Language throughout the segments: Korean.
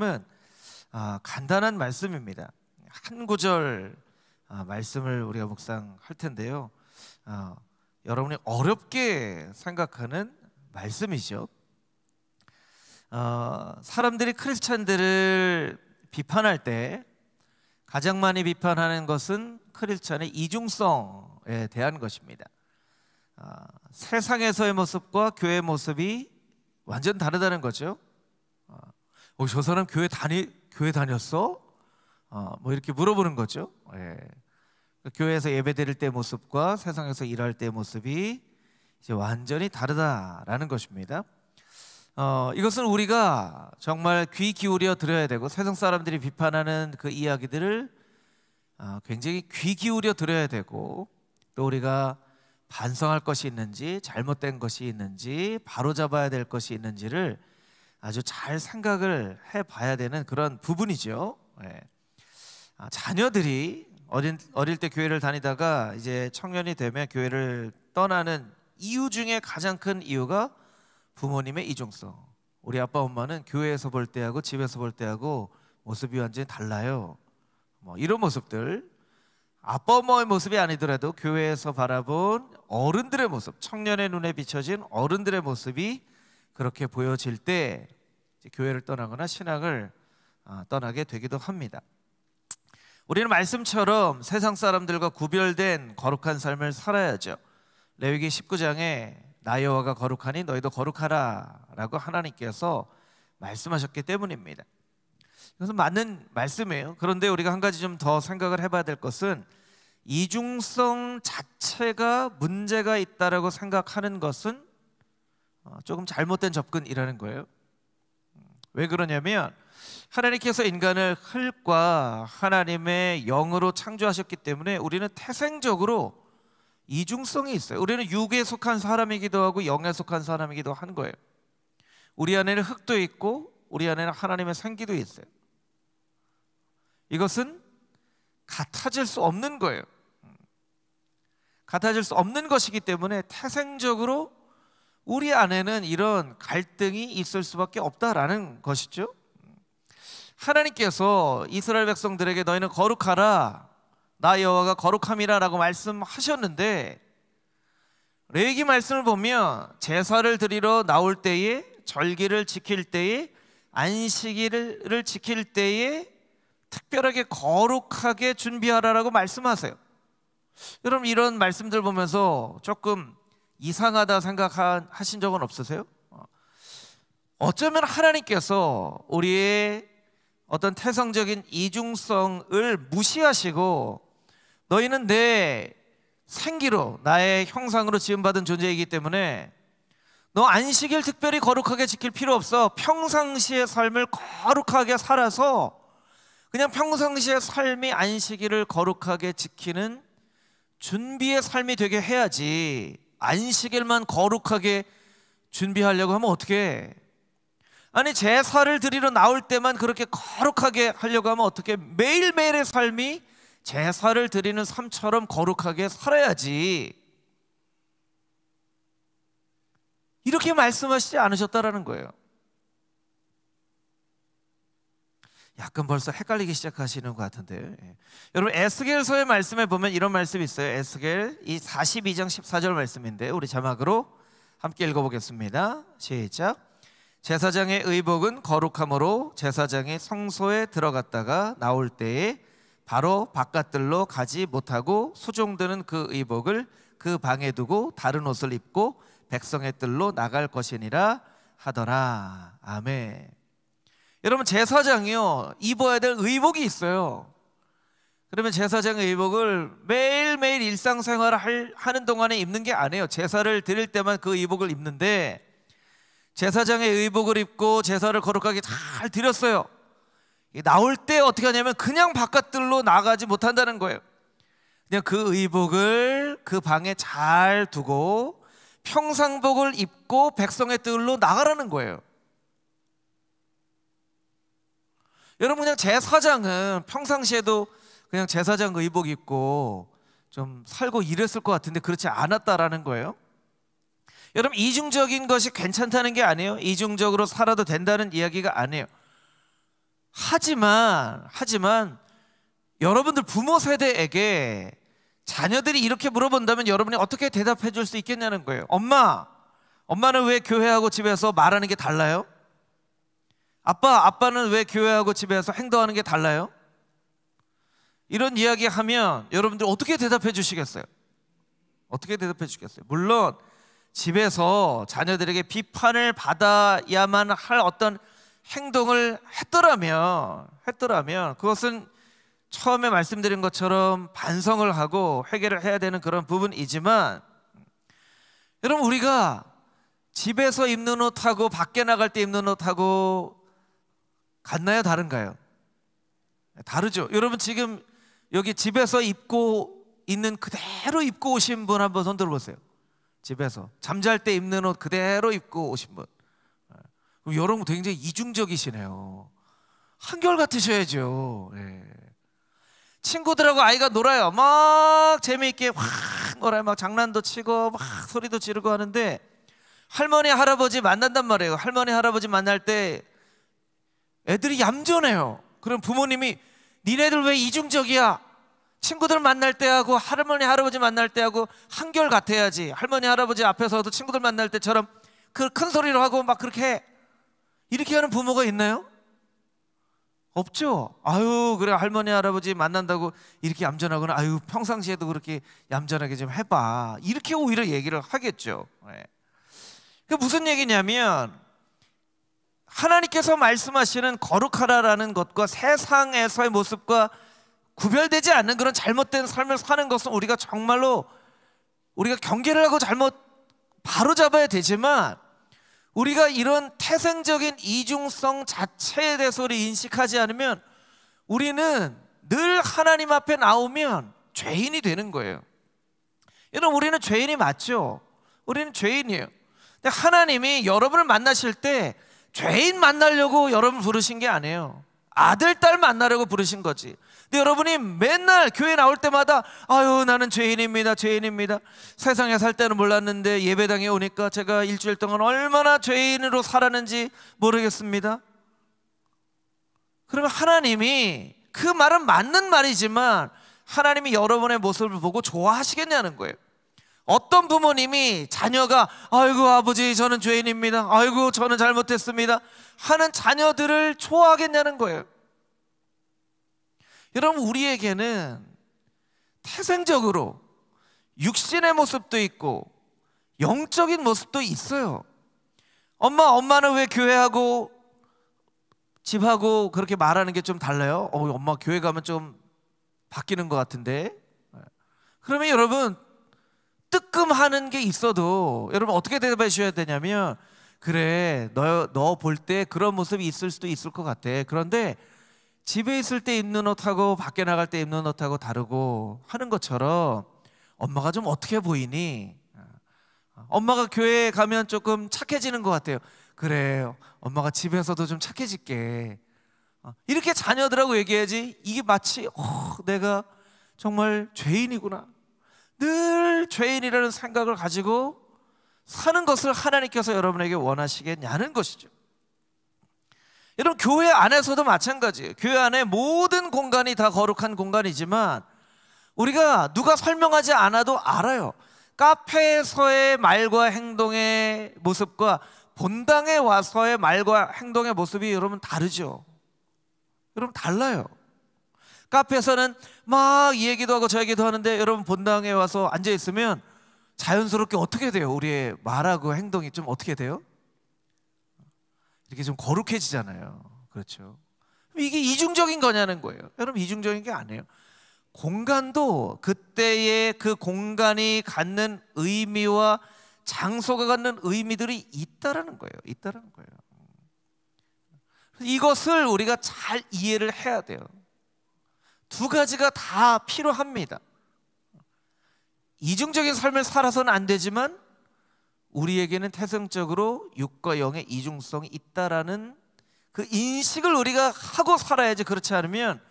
은 간단한 말씀입니다. 한 구절 말씀을 우리가 묵상할 텐데요. 여러분이 어렵게 생각하는 말씀이죠. 사람들이 크리스찬들을 비판할 때 가장 많이 비판하는 것은 크리스찬의 이중성에 대한 것입니다. 세상에서의 모습과 교회의 모습이 완전 다르다는 거죠. 저 사람 교회 다녔어? 뭐 이렇게 물어보는 거죠. 교회에서 예배 드릴 때 모습과 세상에서 일할 때 모습이 이제 완전히 다르다라는 것입니다. 이것은 우리가 정말 귀 기울여 들어야 되고, 세상 사람들이 비판하는 그 이야기들을 굉장히 귀 기울여 들어야 되고, 또 우리가 반성할 것이 있는지, 잘못된 것이 있는지, 바로잡아야 될 것이 있는지를 아주 잘 생각을 해봐야 되는 그런 부분이죠. 자녀들이 어릴 때 교회를 다니다가 이제 청년이 되면 교회를 떠나는 이유 중에 가장 큰 이유가 부모님의 이중성. 우리 아빠 엄마는 교회에서 볼 때하고 집에서 볼 때하고 모습이 완전히 달라요. 뭐 이런 모습들, 아빠 엄마의 모습이 아니더라도 교회에서 바라본 어른들의 모습, 청년의 눈에 비춰진 어른들의 모습이 그렇게 보여질 때 교회를 떠나거나 신앙을 떠나게 되기도 합니다. 우리는 말씀처럼 세상 사람들과 구별된 거룩한 삶을 살아야죠. 레위기 19장에 나 여호와가 거룩하니 너희도 거룩하라 라고 하나님께서 말씀하셨기 때문입니다. 이것은 맞는 말씀이에요. 그런데 우리가 한 가지 좀 더 생각을 해봐야 될 것은, 이중성 자체가 문제가 있다라고 생각하는 것은 조금 잘못된 접근이라는 거예요. 왜 그러냐면, 하나님께서 인간을 흙과 하나님의 영으로 창조하셨기 때문에 우리는 태생적으로 이중성이 있어요. 우리는 육에 속한 사람이기도 하고 영에 속한 사람이기도 한 거예요. 우리 안에는 흙도 있고 우리 안에는 하나님의 생기도 있어요. 이것은 같아질 수 없는 거예요. 같아질 수 없는 것이기 때문에 태생적으로 우리 안에는 이런 갈등이 있을 수밖에 없다라는 것이죠. 하나님께서 이스라엘 백성들에게 너희는 거룩하라, 나 여호와가 거룩함이라 라고 말씀하셨는데, 레위기 말씀을 보면 제사를 드리러 나올 때에, 절기를 지킬 때에, 안식일을 지킬 때에 특별하게 거룩하게 준비하라라고 말씀하세요. 여러분, 이런 말씀들 보면서 조금 이상하다 생각하신 적은 없으세요? 어쩌면 하나님께서 우리의 어떤 태생적인 이중성을 무시하시고, 너희는 내 생기로 나의 형상으로 지음받은 존재이기 때문에 너 안식일 특별히 거룩하게 지킬 필요 없어. 평상시의 삶을 거룩하게 살아서 그냥 평상시의 삶이 안식일을 거룩하게 지키는 준비의 삶이 되게 해야지, 안식일만 거룩하게 준비하려고 하면 어떻게 해? 아니, 제사를 드리러 나올 때만 그렇게 거룩하게 하려고 하면 어떻게? 매일매일의 삶이 제사를 드리는 삶처럼 거룩하게 살아야지. 이렇게 말씀하시지 않으셨다라는 거예요. 약간 벌써 헷갈리기 시작하시는 것 같은데요. 여러분, 에스겔서의 말씀에 보면 이런 말씀이 있어요. 에스겔 이 42장 14절 말씀인데, 우리 자막으로 함께 읽어보겠습니다. 시작. 제사장의 의복은 거룩함으로 제사장이 성소에 들어갔다가 나올 때에 바로 바깥들로 가지 못하고 수종드는 그 의복을 그 방에 두고 다른 옷을 입고 백성의 뜰로 나갈 것이니라 하더라. 아멘. 여러분, 제사장이요, 입어야 될 의복이 있어요. 그러면 제사장의 의복을 매일매일 일상생활을 하는 동안에 입는 게 아니에요. 제사를 드릴 때만 그 의복을 입는데, 제사장의 의복을 입고 제사를 거룩하게 잘 드렸어요. 나올 때 어떻게 하냐면 그냥 바깥들로 나가지 못한다는 거예요. 그냥 그 의복을 그 방에 잘 두고 평상복을 입고 백성의 뜰로 나가라는 거예요. 여러분, 그냥 제사장은 평상시에도 그냥 제사장 의복 입고 좀 살고 이랬을 것 같은데 그렇지 않았다라는 거예요. 여러분, 이중적인 것이 괜찮다는 게 아니에요. 이중적으로 살아도 된다는 이야기가 아니에요. 하지만 여러분들 부모 세대에게 자녀들이 이렇게 물어본다면 여러분이 어떻게 대답해 줄 수 있겠냐는 거예요. 엄마는 왜 교회하고 집에서 말하는 게 달라요? 아빠는 왜 교회하고 집에서 행동하는 게 달라요? 이런 이야기 하면 여러분들 어떻게 대답해 주시겠어요? 어떻게 대답해 주시겠어요? 물론 집에서 자녀들에게 비판을 받아야만 할 어떤 행동을 했더라면 그것은 처음에 말씀드린 것처럼 반성을 하고 회개를 해야 되는 그런 부분이지만, 여러분 우리가 집에서 입는 옷하고 밖에 나갈 때 입는 옷하고 같나요? 다른가요? 다르죠. 여러분 지금 여기 집에서 입고 있는 그대로 입고 오신 분 한번 손 들어보세요. 집에서 잠잘 때 입는 옷 그대로 입고 오신 분. 여러분 굉장히 이중적이시네요. 한결같으셔야죠. 친구들하고 아이가 놀아요. 막 재미있게 확 놀아요. 막 장난도 치고 막 소리도 지르고 하는데 할머니 할아버지 만난단 말이에요. 할머니 할아버지 만날 때 애들이 얌전해요. 그럼 부모님이 니네들 왜 이중적이야? 친구들 만날 때하고 할머니 할아버지 만날 때하고 한결 같아야지. 할머니 할아버지 앞에서도 친구들 만날 때처럼 그 큰 소리로 하고 막 그렇게 해. 이렇게 하는 부모가 있나요? 없죠. 아유 그래 할머니 할아버지 만난다고 이렇게 얌전하거나 아유 평상시에도 그렇게 얌전하게 좀 해봐, 이렇게 오히려 얘기를 하겠죠. 그 무슨 얘기냐면 하나님께서 말씀하시는 거룩하라라는 것과 세상에서의 모습과 구별되지 않는 그런 잘못된 삶을 사는 것은 우리가 정말로 우리가 경계를 하고 잘못 바로잡아야 되지만, 우리가 이런 태생적인 이중성 자체에 대해서 우리 인식하지 않으면 우리는 늘 하나님 앞에 나오면 죄인이 되는 거예요. 여러분 우리는 죄인이 맞죠? 우리는 죄인이에요. 근데 하나님이 여러분을 만나실 때 죄인 만나려고 여러분 부르신 게 아니에요. 아들, 딸 만나려고 부르신 거지. 근데 여러분이 맨날 교회 나올 때마다 아유 나는 죄인입니다, 죄인입니다. 세상에 살 때는 몰랐는데 예배당에 오니까 제가 일주일 동안 얼마나 죄인으로 살았는지 모르겠습니다. 그러면 하나님이, 그 말은 맞는 말이지만 하나님이 여러분의 모습을 보고 좋아하시겠냐는 거예요. 어떤 부모님이 자녀가 아이고 아버지 저는 죄인입니다, 아이고 저는 잘못했습니다 하는 자녀들을 좋아하겠냐는 거예요. 여러분 우리에게는 태생적으로 육신의 모습도 있고 영적인 모습도 있어요. 엄마는 왜 교회하고 집하고 그렇게 말하는 게 좀 달라요? 엄마 교회 가면 좀 바뀌는 것 같은데. 그러면 여러분 뜨끔하는 게 있어도 여러분 어떻게 대답해 주셔야 되냐면, 그래 너 볼 때 그런 모습이 있을 수도 있을 것 같아. 그런데 집에 있을 때 입는 옷하고 밖에 나갈 때 입는 옷하고 다르고 하는 것처럼 엄마가 좀 어떻게 보이니? 엄마가 교회에 가면 조금 착해지는 것 같아요. 그래 엄마가 집에서도 좀 착해질게. 이렇게 자녀들하고 얘기해야지. 이게 마치 내가 정말 죄인이구나, 늘 죄인이라는 생각을 가지고 사는 것을 하나님께서 여러분에게 원하시겠냐는 것이죠. 여러분 교회 안에서도 마찬가지예요. 교회 안에 모든 공간이 다 거룩한 공간이지만 우리가 누가 설명하지 않아도 알아요. 카페에서의 말과 행동의 모습과 본당에 와서의 말과 행동의 모습이 여러분 다르죠. 여러분 달라요. 카페에서는 막 이 얘기도 하고 저 얘기도 하는데 여러분 본당에 와서 앉아 있으면 자연스럽게 어떻게 돼요? 우리의 말하고 행동이 좀 어떻게 돼요? 이렇게 좀 거룩해지잖아요. 그렇죠. 이게 이중적인 거냐는 거예요. 여러분 이중적인 게 아니에요. 공간도 그때의 그 공간이 갖는 의미와 장소가 갖는 의미들이 있다라는 거예요. 있다라는 거예요. 이것을 우리가 잘 이해를 해야 돼요. 두 가지가 다 필요합니다. 이중적인 삶을 살아서는 안 되지만 우리에게는 태생적으로 육과 영의 이중성이 있다라는 그 인식을 우리가 하고 살아야지. 그렇지 않으면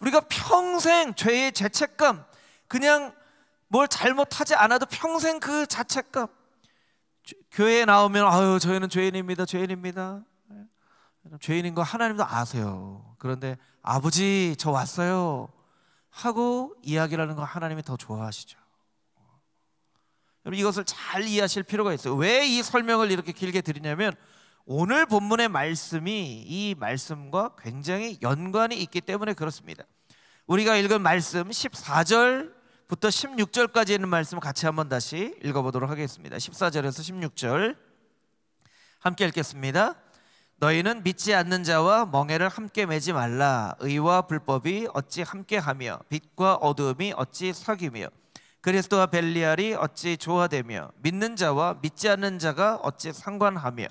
우리가 평생 죄의 죄책감, 그냥 뭘 잘못하지 않아도 평생 그 자책감, 교회에 나오면 아유 저희는 죄인입니다, 죄인입니다. 죄인인 거 하나님도 아세요. 그런데 아버지 저 왔어요 하고 이야기를 하는 거 하나님이 더 좋아하시죠. 여러분 이것을 잘 이해하실 필요가 있어요. 왜 이 설명을 이렇게 길게 드리냐면 오늘 본문의 말씀이 이 말씀과 굉장히 연관이 있기 때문에 그렇습니다. 우리가 읽은 말씀 14절부터 16절까지 있는 말씀 같이 한번 다시 읽어보도록 하겠습니다. 14절에서 16절 함께 읽겠습니다. 너희는 믿지 않는 자와 멍에를 함께 매지 말라. 의와 불법이 어찌 함께하며 빛과 어두움이 어찌 사귀며 그리스도와 벨리알이 어찌 조화되며 믿는 자와 믿지 않는 자가 어찌 상관하며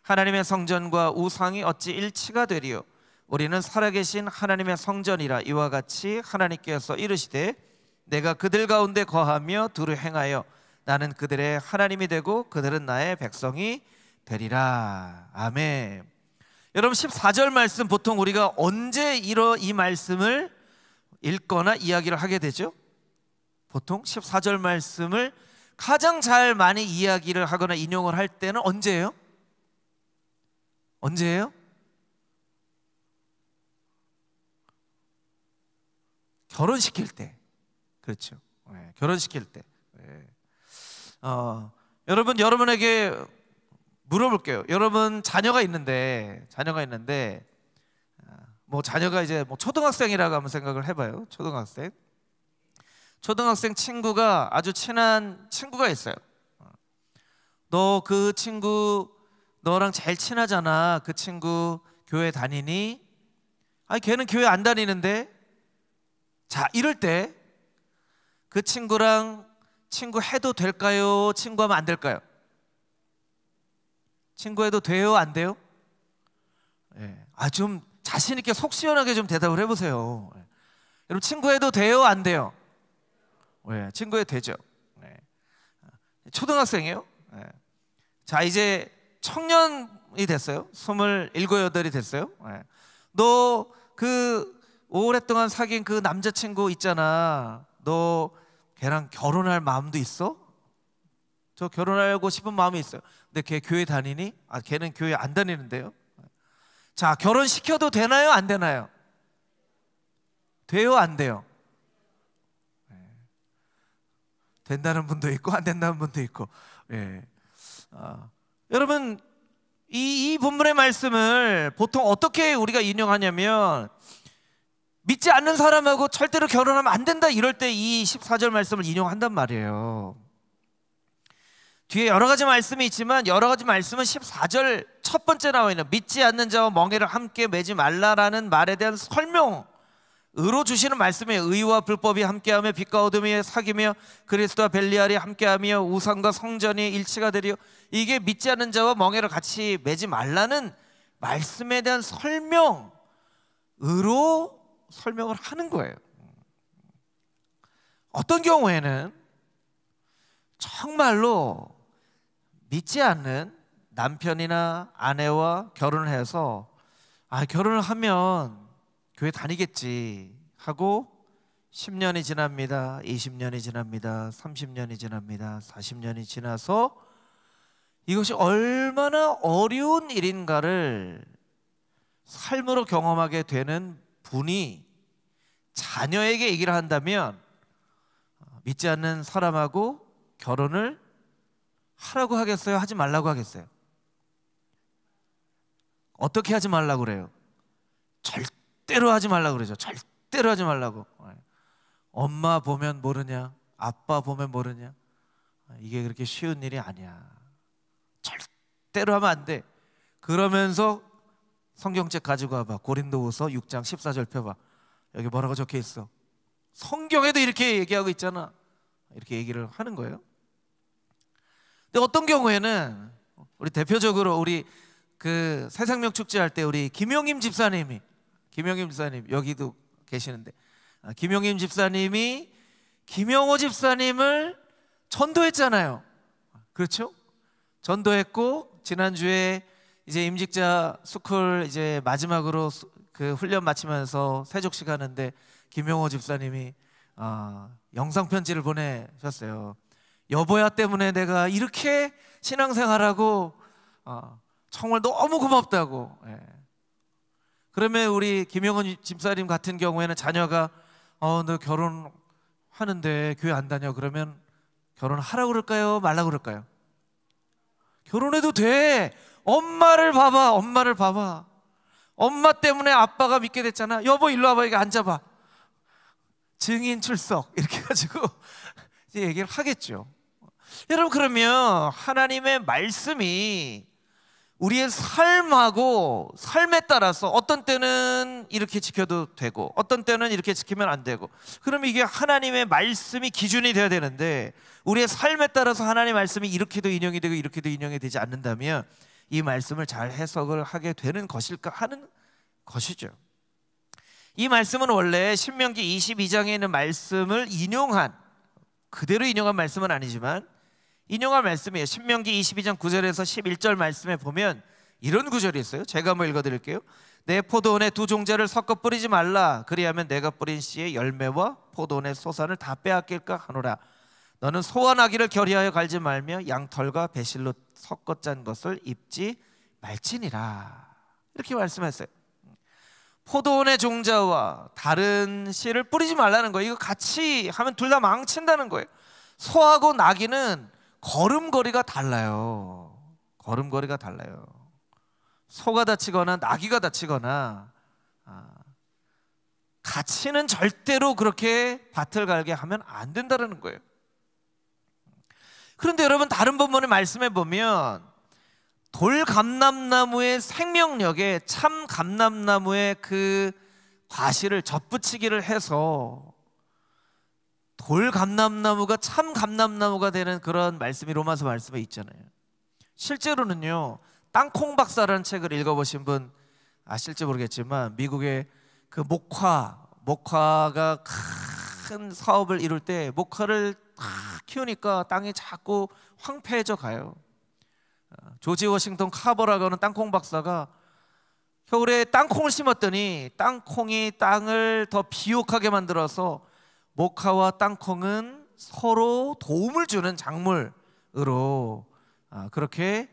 하나님의 성전과 우상이 어찌 일치가 되리요. 우리는 살아계신 하나님의 성전이라. 이와 같이 하나님께서 이르시되 내가 그들 가운데 거하며 두루 행하여 나는 그들의 하나님이 되고 그들은 나의 백성이 되리라. 아멘. 여러분 14절 말씀 보통 우리가 언제 이 말씀을 읽거나 이야기를 하게 되죠? 보통 14절 말씀을 가장 잘 많이 이야기를 하거나 인용을 할 때는 언제예요? 언제예요? 결혼시킬 때. 그렇죠. 네, 결혼시킬 때. 네. 여러분에게 물어볼게요. 여러분 자녀가 있는데 뭐 자녀가 이제 뭐 초등학생이라고 한번 생각을 해봐요. 초등학생 친구가 아주 친한 친구가 있어요. 너 그 친구 너랑 제일 친하잖아. 그 친구 교회 다니니? 아니 걔는 교회 안 다니는데. 자, 이럴 때 그 친구랑 친구 해도 될까요? 친구하면 안 될까요? 친구해도 돼요? 안 돼요? 네. 좀 자신 있게 속 시원하게 좀 대답을 해보세요. 네. 여러분 친구해도 돼요? 안 돼요? 네. 친구해도 되죠. 네. 초등학생이에요. 네. 자 이제 청년이 됐어요. 27, 8이 됐어요. 네. 너 그 오랫동안 사귄 그 남자친구 있잖아. 너 걔랑 결혼할 마음도 있어? 저 결혼하고 싶은 마음이 있어요. 근데 걔 교회 다니니? 걔는 교회 안 다니는데요. 자, 결혼시켜도 되나요? 안 되나요? 돼요? 안 돼요? 된다는 분도 있고 안 된다는 분도 있고. 여러분 이 본문의 말씀을 보통 어떻게 우리가 인용하냐면 믿지 않는 사람하고 절대로 결혼하면 안 된다 이럴 때 이 14절 말씀을 인용한단 말이에요. 뒤에 여러 가지 말씀이 있지만 여러 가지 말씀은 14절 첫 번째 나와 있는 믿지 않는 자와 멍에를 함께 매지 말라라는 말에 대한 설명으로 주시는 말씀이에요. 의와 불법이 함께하며 빛과 어둠이 사귀며 그리스도와 벨리알이 함께하며 우상과 성전이 일치가 되리요. 이게 믿지 않는 자와 멍에를 같이 매지 말라는 말씀에 대한 설명으로 설명을 하는 거예요. 어떤 경우에는 정말로 믿지 않는 남편이나 아내와 결혼을 해서 결혼을 하면 교회 다니겠지 하고 10년이 지납니다. 20년이 지납니다. 30년이 지납니다. 40년이 지나서 이것이 얼마나 어려운 일인가를 삶으로 경험하게 되는 분이 자녀에게 얘기를 한다면 믿지 않는 사람하고 결혼을 하라고 하겠어요? 하지 말라고 하겠어요? 어떻게 하지 말라고 그래요? 절대로 하지 말라고 그러죠. 절대로 하지 말라고. 엄마 보면 모르냐? 아빠 보면 모르냐? 이게 그렇게 쉬운 일이 아니야. 절대로 하면 안 돼. 그러면서 성경책 가지고 와봐. 고린도후서 6장 14절 펴봐. 여기 뭐라고 적혀 있어? 성경에도 이렇게 얘기하고 있잖아. 이렇게 얘기를 하는 거예요. 근데 어떤 경우에는 우리 대표적으로 우리 그 새생명 축제할 때 우리 김용임 집사님 여기도 계시는데 김용임 집사님이 김영호 집사님을 전도했잖아요. 그렇죠? 전도했고 지난주에 이제 임직자 스쿨 이제 마지막으로 그 훈련 마치면서 세족식 하는데 김영호 집사님이 영상 편지를 보내셨어요. 여보야 때문에 내가 이렇게 신앙생활하고 정말 너무 고맙다고. 그러면 우리 김영은 집사님 같은 경우에는 자녀가 너 결혼하는데 교회 안 다녀. 그러면 결혼하라고 그럴까요? 말라고 그럴까요? 결혼해도 돼. 엄마를 봐봐. 엄마를 봐봐. 엄마 때문에 아빠가 믿게 됐잖아. 여보 일로 와봐. 여기 앉아봐. 증인 출석 이렇게 해가지고 이제 얘기를 하겠죠. 여러분, 그러면 하나님의 말씀이 우리의 삶하고 삶에 따라서 어떤 때는 이렇게 지켜도 되고 어떤 때는 이렇게 지키면 안 되고, 그러면 이게 하나님의 말씀이 기준이 되어야 되는데 우리의 삶에 따라서 하나님의 말씀이 이렇게도 인용이 되고 이렇게도 인용이 되지 않는다면 이 말씀을 잘 해석을 하게 되는 것일까 하는 것이죠. 이 말씀은 원래 신명기 22장에 있는 말씀을 그대로 인용한 말씀은 아니지만 인용한 말씀이에요. 신명기 22장 9절에서 11절 말씀에 보면 이런 구절이 있어요. 제가 한번 읽어드릴게요. 내 포도원에 두 종자를 섞어 뿌리지 말라. 그리하면 내가 뿌린 씨의 열매와 포도원의 소산을 다 빼앗길까 하노라. 너는 소와 나귀를 결의하여 갈지 말며 양털과 배실로 섞어 짠 것을 입지 말지니라. 이렇게 말씀했어요. 포도원의 종자와 다른 씨를 뿌리지 말라는 거예요. 이거 같이 하면 둘 다 망친다는 거예요. 소하고 나귀는 걸음걸이가 달라요. 걸음걸이가 달라요. 소가 다치거나 나귀가 다치거나 같이는 절대로 그렇게 밭을 갈게 하면 안 된다는 거예요. 그런데 여러분, 다른 본문의 말씀에 보면 돌감람나무의 생명력에 참 감람나무의 그 과실을 덧붙이기를 해서 돌감람나무가 참 감람나무가 되는 그런 말씀이 로마서 말씀에 있잖아요. 실제로는요, 땅콩 박사라는 책을 읽어보신 분 아실지 모르겠지만 미국의 그 목화가 큰 사업을 이룰 때 목화를 키우니까 땅이 자꾸 황폐해져 가요. 조지 워싱턴 카버라고 하는 땅콩 박사가 겨울에 땅콩을 심었더니 땅콩이 땅을 더 비옥하게 만들어서 목화와 땅콩은 서로 도움을 주는 작물으로 그렇게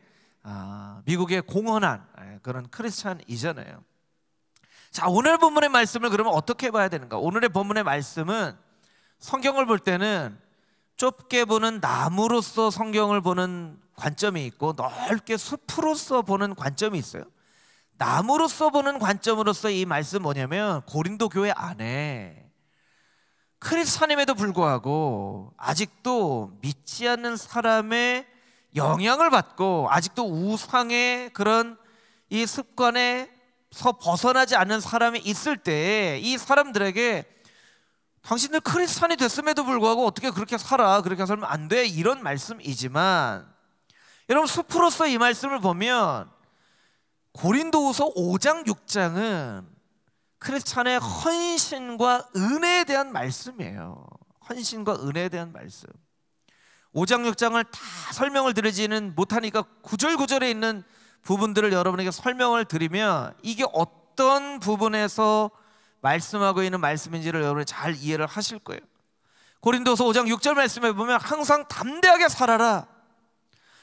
미국의 공헌한 그런 크리스찬이잖아요. 자, 오늘 본문의 말씀을 그러면 어떻게 봐야 되는가? 오늘의 본문의 말씀은 성경을 볼 때는 좁게 보는 나무로서 성경을 보는 관점이 있고 넓게 숲으로서 보는 관점이 있어요. 나무로서 보는 관점으로서 이 말씀 뭐냐면 고린도 교회 안에 크리스찬임에도 불구하고 아직도 믿지 않는 사람의 영향을 받고 아직도 우상의 그런 이 습관에서 벗어나지 않는 사람이 있을 때 이 사람들에게 당신들 크리스찬이 됐음에도 불구하고 어떻게 그렇게 살아, 그렇게 살면 안 돼, 이런 말씀이지만 여러분, 숲으로서 이 말씀을 보면 고린도후서 5장 6장은 크리스찬의 헌신과 은혜에 대한 말씀이에요. 헌신과 은혜에 대한 말씀. 5장 6장을 다 설명을 드리지는 못하니까 구절구절에 있는 부분들을 여러분에게 설명을 드리면 이게 어떤 부분에서 말씀하고 있는 말씀인지를 여러분이 잘 이해를 하실 거예요. 고린도서 5장 6절 말씀에 보면 항상 담대하게 살아라.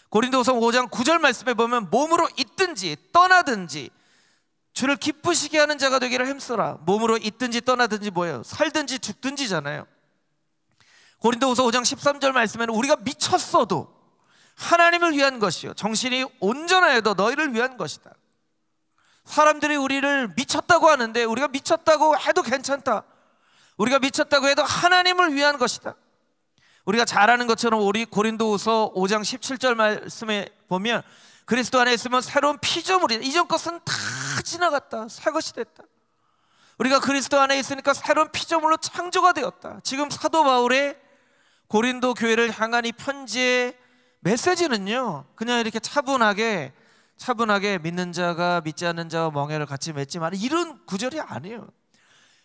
고린도서 5장 9절 말씀에 보면 몸으로 있든지 떠나든지 주를 기쁘시게 하는 자가 되기를 힘써라. 몸으로 있든지 떠나든지 뭐예요? 살든지 죽든지잖아요. 고린도후서 5장 13절 말씀에는 우리가 미쳤어도 하나님을 위한 것이요 정신이 온전하여도 너희를 위한 것이다. 사람들이 우리를 미쳤다고 하는데 우리가 미쳤다고 해도 괜찮다. 우리가 미쳤다고 해도 하나님을 위한 것이다. 우리가 잘 아는 것처럼 우리 고린도후서 5장 17절 말씀에 보면 그리스도 안에 있으면 새로운 피조물이다. 이전 것은 다 지나갔다. 새 것이 됐다. 우리가 그리스도 안에 있으니까 새로운 피조물로 창조가 되었다. 지금 사도 바울의 고린도 교회를 향한 이 편지의 메시지는요, 그냥 이렇게 차분하게 믿는 자가 믿지 않는 자와 멍에를 같이 맺지만 이런 구절이 아니에요.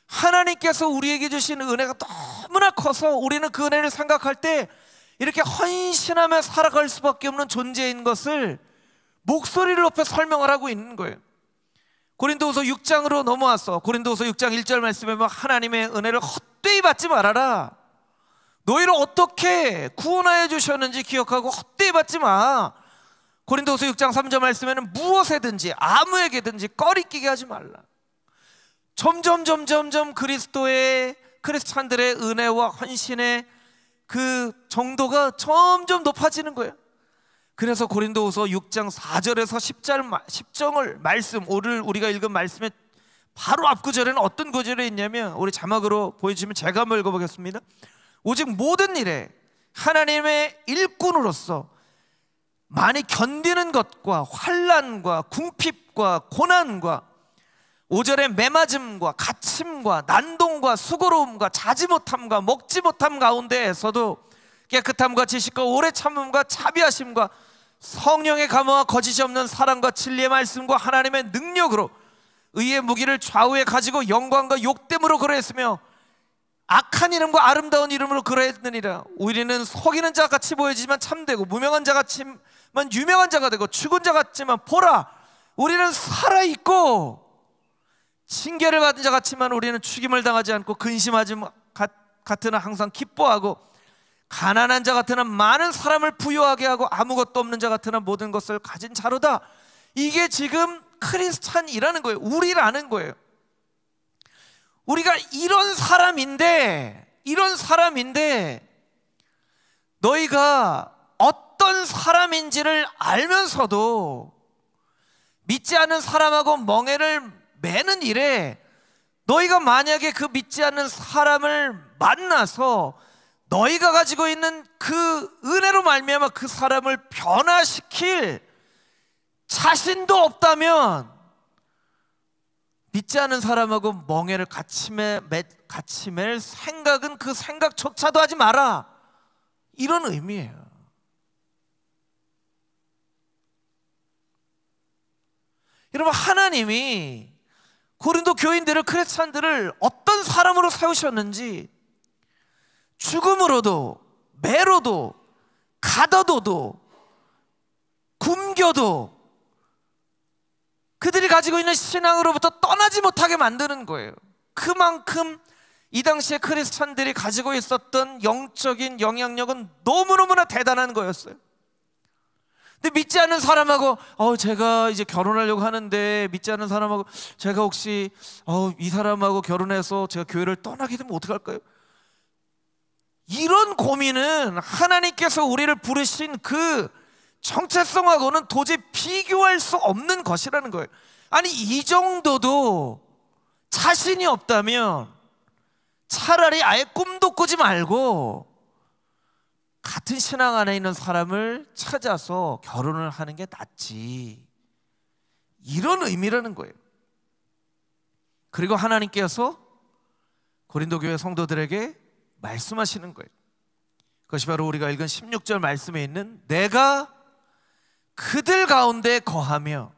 하나님께서 우리에게 주신 은혜가 너무나 커서 우리는 그 은혜를 생각할 때 이렇게 헌신하며 살아갈 수밖에 없는 존재인 것을 목소리를 높여 설명을 하고 있는 거예요. 고린도후서 6장으로 넘어와서 고린도후서 6장 1절 말씀에 보면 하나님의 은혜를 헛되이 받지 말아라. 너희를 어떻게 구원하여 주셨는지 기억하고 헛되이 받지 마. 고린도후서 6장 3절 말씀에는 무엇에든지 아무에게든지 꺼리끼게 하지 말라. 점점 그리스도의 크리스찬들의 은혜와 헌신의 그 정도가 점점 높아지는 거예요. 그래서 고린도후서 6장 4절에서 10절 말씀, 오늘 우리가 읽은 말씀의 바로 앞구절에는 어떤 구절이 있냐면, 우리 자막으로 보여주시면 제가 한번 읽어보겠습니다. 오직 모든 일에 하나님의 일꾼으로서 많이 견디는 것과 환난과 궁핍과 고난과 5절의 매맞음과 갇힘과 난동과 수고로움과 자지 못함과 먹지 못함 가운데에서도 깨끗함과 지식과 오래 참음과 자비하심과 성령의 감화와 거짓이 없는 사랑과 진리의 말씀과 하나님의 능력으로 의의 무기를 좌우에 가지고 영광과 욕됨으로 그러했으며 악한 이름과 아름다운 이름으로 그러했느니라. 우리는 속이는 자 같이 보여지지만 참되고 무명한 자 같지만 유명한 자가 되고 죽은 자 같지만 보라, 우리는 살아있고 징계를 받은 자 같지만 우리는 죽임을 당하지 않고 근심하지 같으나 항상 기뻐하고 가난한 자 같으나 많은 사람을 부유하게 하고 아무것도 없는 자 같으나 모든 것을 가진 자로다. 이게 지금 크리스찬이라는 거예요. 우리라는 거예요. 우리가 이런 사람인데 너희가 어떤 사람인지를 알면서도 믿지 않는 사람하고 멍에를 매는 일에, 너희가 만약에 그 믿지 않는 사람을 만나서 너희가 가지고 있는 그 은혜로 말미암아 그 사람을 변화시킬 자신도 없다면 믿지 않은 사람하고 멍에를 같이 맬 생각은 그 생각조차도 하지 마라, 이런 의미예요. 여러분, 하나님이 고린도 교인들을, 크리스찬들을 어떤 사람으로 세우셨는지 죽음으로도 매로도 가둬둬도 굶겨도 그들이 가지고 있는 신앙으로부터 떠나지 못하게 만드는 거예요. 그만큼 이 당시에 크리스찬들이 가지고 있었던 영적인 영향력은 너무너무나 대단한 거였어요. 근데 믿지 않는 사람하고 제가 이제 결혼하려고 하는데, 믿지 않는 사람하고 제가 혹시 이 사람하고 결혼해서 제가 교회를 떠나게 되면 어떡할까요? 이런 고민은 하나님께서 우리를 부르신 그 정체성하고는 도저히 비교할 수 없는 것이라는 거예요. 아니, 이 정도도 자신이 없다면 차라리 아예 꿈도 꾸지 말고 같은 신앙 안에 있는 사람을 찾아서 결혼을 하는 게 낫지, 이런 의미라는 거예요. 그리고 하나님께서 고린도 교회 성도들에게 말씀하시는 거예요. 그것이 바로 우리가 읽은 16절 말씀에 있는 내가 그들 가운데 거하며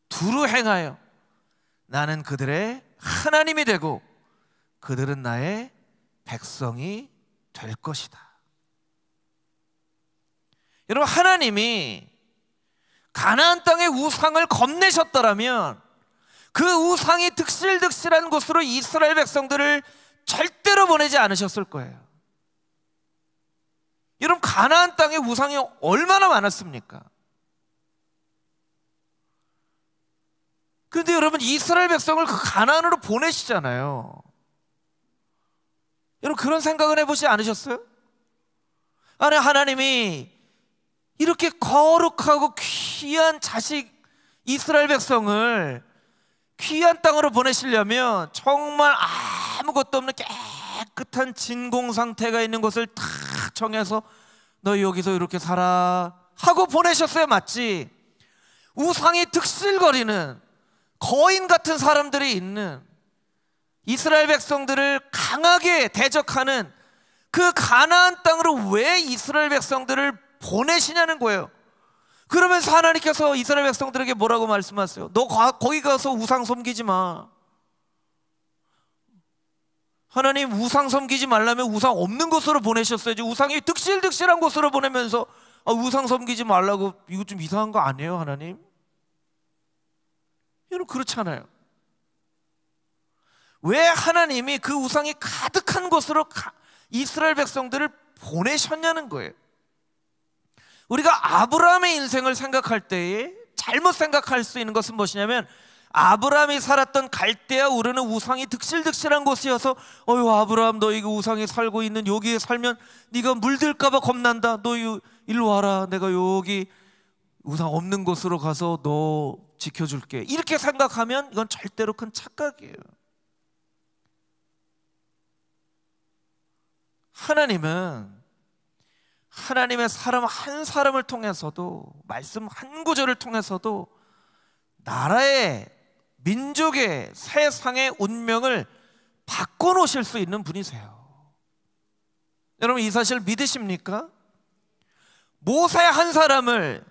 두루 행하여 나는 그들의 하나님이 되고 그들은 나의 백성이 될 것이다. 여러분, 하나님이 가나안 땅의 우상을 겁내셨더라면 그 우상이 득실득실한 곳으로 이스라엘 백성들을 절대로 보내지 않으셨을 거예요. 여러분, 가나안 땅에 우상이 얼마나 많았습니까? 그런데 여러분, 이스라엘 백성을 그 가나안으로 보내시잖아요. 여러분, 그런 생각은 해보지 않으셨어요? 아니, 하나님이 이렇게 거룩하고 귀한 자식 이스라엘 백성을 귀한 땅으로 보내시려면 정말 아무것도 없는 깨끗한 진공 상태가 있는 곳을 다 정해서 너 여기서 이렇게 살아 하고 보내셨어야 맞지. 우상이 득실거리는 거인 같은 사람들이 있는 이스라엘 백성들을 강하게 대적하는 그 가나안 땅으로 왜 이스라엘 백성들을 보내시냐는 거예요. 그러면서 하나님께서 이스라엘 백성들에게 뭐라고 말씀하세요? 너 거기 가서 우상 섬기지 마. 하나님, 우상 섬기지 말라면 우상 없는 곳으로 보내셨어야지. 우상이 득실득실한 곳으로 보내면서 우상 섬기지 말라고, 이거 좀 이상한 거 아니에요, 하나님? 여러분, 그렇잖아요. 왜 하나님이 그 우상이 가득한 곳으로 이스라엘 백성들을 보내셨냐는 거예요. 우리가 아브라함의 인생을 생각할 때에 잘못 생각할 수 있는 것은 무엇이냐면, 아브라함이 살았던 갈대아 우르는 우상이 득실득실한 곳이어서 어휴 아브라함 너 이거 우상이 살고 있는 여기에 살면 네가 물들까 봐 겁난다. 너 일로 와라. 내가 여기 우상 없는 곳으로 가서 너 지켜줄게. 이렇게 생각하면 이건 절대로 큰 착각이에요. 하나님은 하나님의 사람 한 사람을 통해서도, 말씀 한 구절을 통해서도 나라의, 민족의, 세상의 운명을 바꿔놓으실 수 있는 분이세요. 여러분 이 사실 믿으십니까? 모세 한 사람을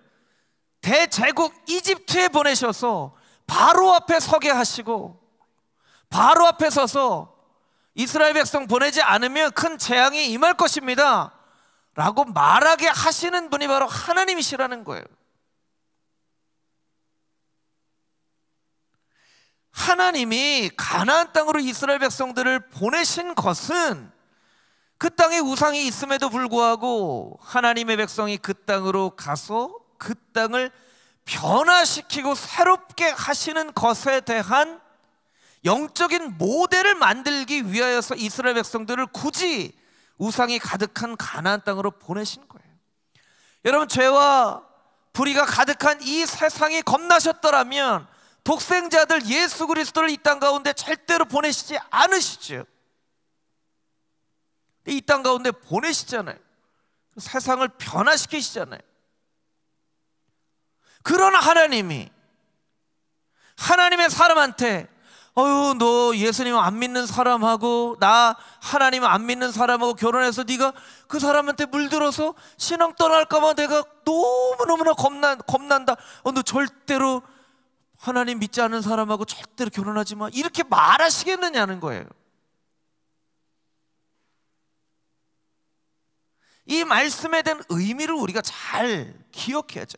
대제국 이집트에 보내셔서 바로 앞에 서게 하시고, 바로 앞에 서서 이스라엘 백성 보내지 않으면 큰 재앙이 임할 것입니다 라고 말하게 하시는 분이 바로 하나님이시라는 거예요. 하나님이 가나안 땅으로 이스라엘 백성들을 보내신 것은 그 땅에 우상이 있음에도 불구하고 하나님의 백성이 그 땅으로 가서 그 땅을 변화시키고 새롭게 하시는 것에 대한 영적인 모델을 만들기 위하여서 이스라엘 백성들을 굳이 우상이 가득한 가나안 땅으로 보내신 거예요. 여러분 죄와 불의가 가득한 이 세상이 겁나셨더라면 독생자들 예수 그리스도를 이 땅 가운데 절대로 보내시지 않으시죠. 이 땅 가운데 보내시잖아요. 세상을 변화시키시잖아요. 그러나 하나님이 하나님의 사람한테 어휴 너 예수님 안 믿는 사람하고 나 하나님 안 믿는 사람하고 결혼해서 네가 그 사람한테 물들어서 신앙 떠날까 봐 내가 너무너무나 겁난다. 너 절대로 하나님 믿지 않는 사람하고 절대로 결혼하지 마. 이렇게 말하시겠느냐는 거예요. 이 말씀에 대한 의미를 우리가 잘 기억해야죠.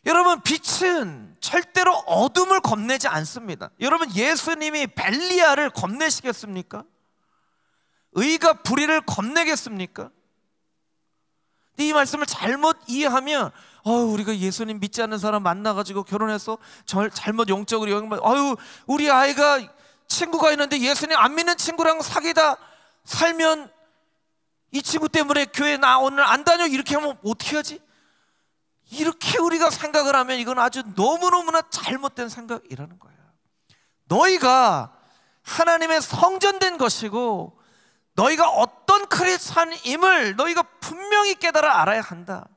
여러분 빛은 절대로 어둠을 겁내지 않습니다. 여러분 예수님이 벨리알을 겁내시겠습니까? 의가 불의를 겁내겠습니까? 이 말씀을 잘못 이해하면 우리가 예수님 믿지 않는 사람 만나가지고 결혼해서 잘못 영적으로 우리 아이가 친구가 있는데 예수님 안 믿는 친구랑 사귀다 살면 이 친구 때문에 교회 나 오늘 안 다녀 이렇게 하면 어떻게 하지? 이렇게 우리가 생각을 하면 이건 아주 너무너무나 잘못된 생각이라는 거예요. 너희가 하나님의 성전된 것이고 너희가 어떤 크리스찬임을 너희가 분명히 깨달아 알아야 한다.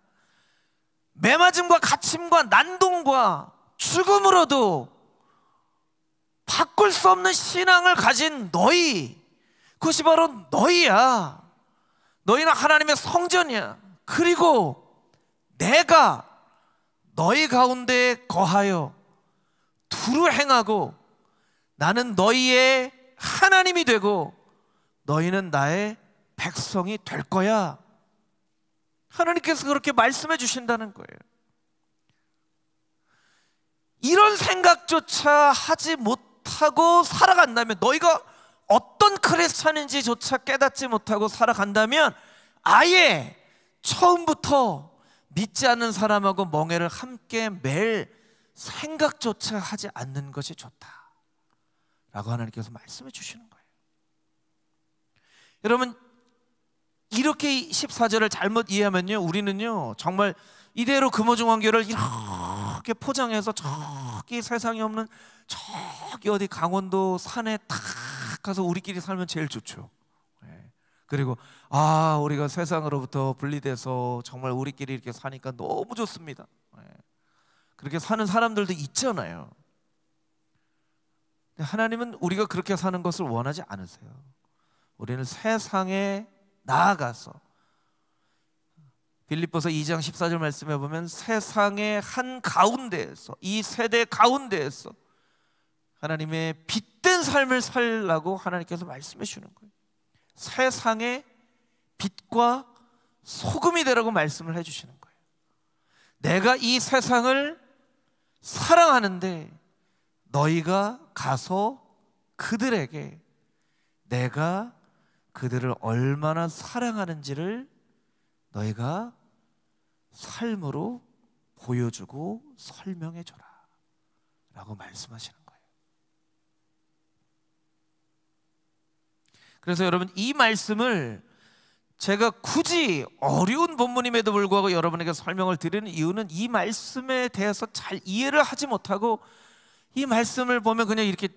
매맞음과 갇힘과 난동과 죽음으로도 바꿀 수 없는 신앙을 가진 너희, 그것이 바로 너희야. 너희는 하나님의 성전이야. 그리고 내가 너희 가운데 거하여 두루 행하고 나는 너희의 하나님이 되고 너희는 나의 백성이 될 거야. 하나님께서 그렇게 말씀해 주신다는 거예요. 이런 생각조차 하지 못하고 살아간다면, 너희가 어떤 크리스찬인지조차 깨닫지 못하고 살아간다면 아예 처음부터 믿지 않는 사람하고 멍해를 함께 맬 생각조차 하지 않는 것이 좋다 라고 하나님께서 말씀해 주시는 거예요. 여러분 이렇게 14절을 잘못 이해하면요, 우리는요 정말 이대로 금오중앙교를 이렇게 포장해서 저기 세상에 없는 저기 어디 강원도 산에 탁 가서 우리끼리 살면 제일 좋죠. 그리고 우리가 세상으로부터 분리돼서 정말 우리끼리 이렇게 사니까 너무 좋습니다. 그렇게 사는 사람들도 있잖아요. 근데 하나님은 우리가 그렇게 사는 것을 원하지 않으세요. 우리는 세상에 나아가서, 빌립보서 2장 14절 말씀해 보면 세상의 한 가운데에서, 이 세대 가운데에서 하나님의 빛된 삶을 살라고 하나님께서 말씀해 주는 거예요. 세상의 빛과 소금이 되라고 말씀을 해주시는 거예요. 내가 이 세상을 사랑하는데 너희가 가서 그들에게 내가 그들을 얼마나 사랑하는지를 너희가 삶으로 보여주고 설명해 줘라 라고 말씀하시는 거예요. 그래서 여러분, 이 말씀을 제가 굳이 어려운 본문임에도 불구하고 여러분에게 설명을 드리는 이유는 이 말씀에 대해서 잘 이해를 하지 못하고 이 말씀을 보면 그냥 이렇게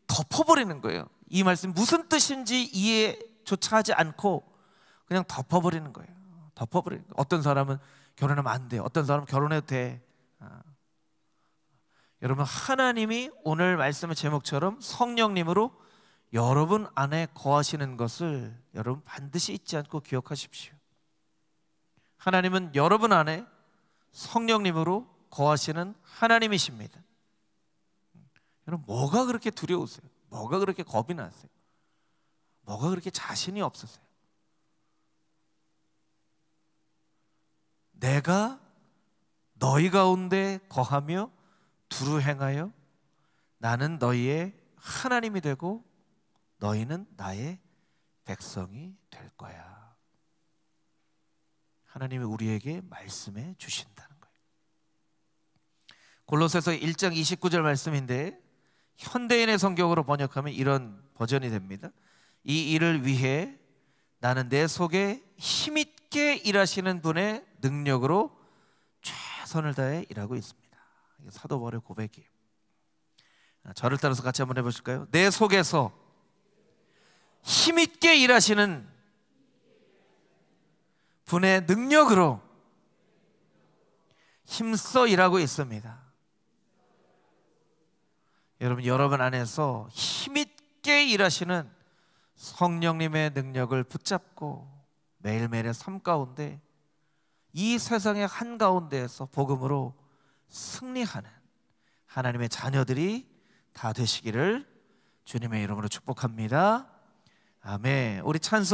덮어버리는 거예요. 이 말씀 무슨 뜻인지 이해조차 하지 않고 그냥 덮어버리는 거예요. 덮어버리는 거예요. 어떤 사람은 결혼하면 안 돼, 어떤 사람은 결혼해도 돼. 여러분, 하나님이 오늘 말씀의 제목처럼 성령님으로 여러분 안에 거하시는 것을 여러분 반드시 잊지 않고 기억하십시오. 하나님은 여러분 안에 성령님으로 거하시는 하나님이십니다. 여러분, 뭐가 그렇게 두려우세요? 뭐가 그렇게 겁이 나세요? 뭐가 그렇게 자신이 없으세요? 내가 너희 가운데 거하며 두루 행하여 나는 너희의 하나님이 되고 너희는 나의 백성이 될 거야. 하나님이 우리에게 말씀해 주신다는 거예요. 골로새서 1장 29절 말씀인데 현대인의 성경으로 번역하면 이런 버전이 됩니다. 이 일을 위해 나는 내 속에 힘있게 일하시는 분의 능력으로 최선을 다해 일하고 있습니다. 이게 사도 바울의 고백이에요. 저를 따라서 같이 한번 해보실까요? 내 속에서 힘있게 일하시는 분의 능력으로 힘써 일하고 있습니다. 여러분 안에서 힘있게 일하시는 성령님의 능력을 붙잡고 매일매일의 삶 가운데 이 세상의 한가운데에서 복음으로 승리하는 하나님의 자녀들이 다 되시기를 주님의 이름으로 축복합니다. 아멘. 우리 찬송